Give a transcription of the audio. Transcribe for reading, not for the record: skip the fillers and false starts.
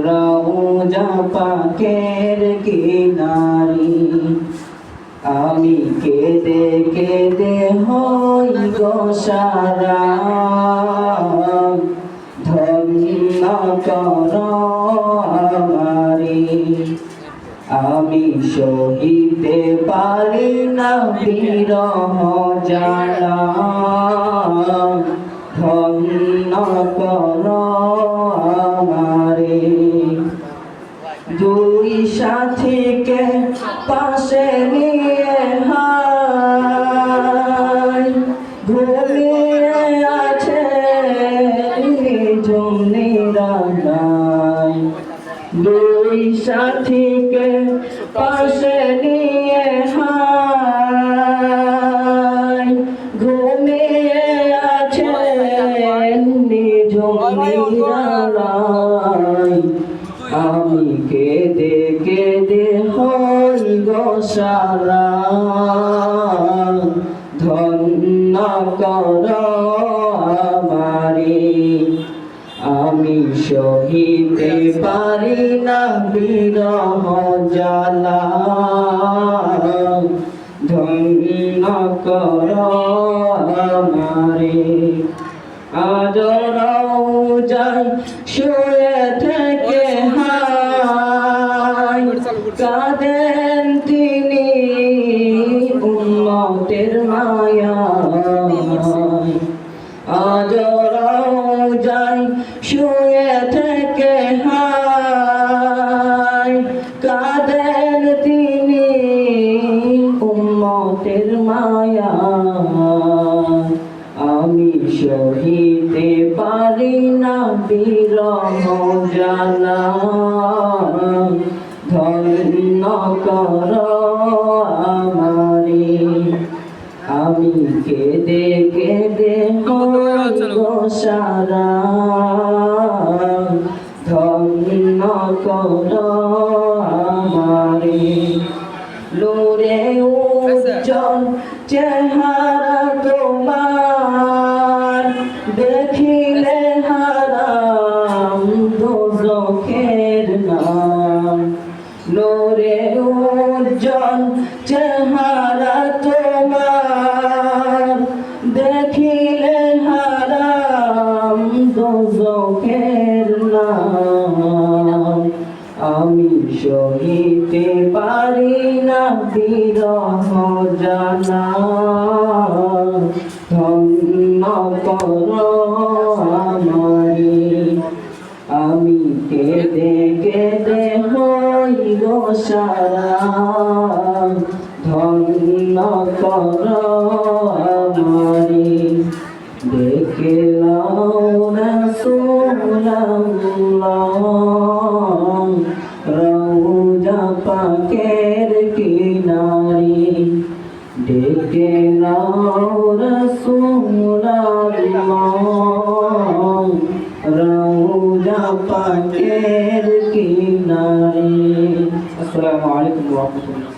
রওজা পাকের কিনারি আমি কেঁদে কেঁদে হই গো সারা ধন্য কর আমারি আমি সহিতে পারি না বিরহ জ্বালা ধন্য কর আমারে দুই সাথীকে পাশে নিয়ে হায় ঘুমিয়ে আছে নিরালায় দুই সাথীকে পাশে নিয়ে হায় ঘুমিয়ে আছে নিরালায় আমি কেঁদে কেঁদে হই গো সারা ধন্য কর আমারে আমি সহিতে পারি না বিরহ জ্বালা ধন্য কর আমারে আজ রওজায় শুয়ে থেকে হায় কাঁদেন তিনি উম্মতের মায়ায় আজ রওজায় শুয়ে থেকে হায় কাঁদেন তিনি উম্মতের মায়ায় আমি সহিতে পারি না বিরহ জ্বালা ধন্য কর আমারে আমি কেঁদে কেঁদে হই গো সারা ধন্য কর আমারে লোরে উজ্জ্বল চেহারা তোমার দেখিলে হারাম দোজখের নাম লোরে উজ্জ্বল চেহারা তোমার দেখিলে হারাম দোজখের নাম আমি সহিতে পারি না বিরহ জ্বালা ধন্য কর আমারে আমি কেঁদে কেঁদে হই গো সারা ধন্য কর আমারে দেখলাম রাসূলুল্লাহ রওজা পাকের কিনারে ডেকে নাও রাসূলুল্লাহ রওজা পাকের কিনারে। আসসালামু আলাইকুম ওয়া রাহমাতুল্লাহ।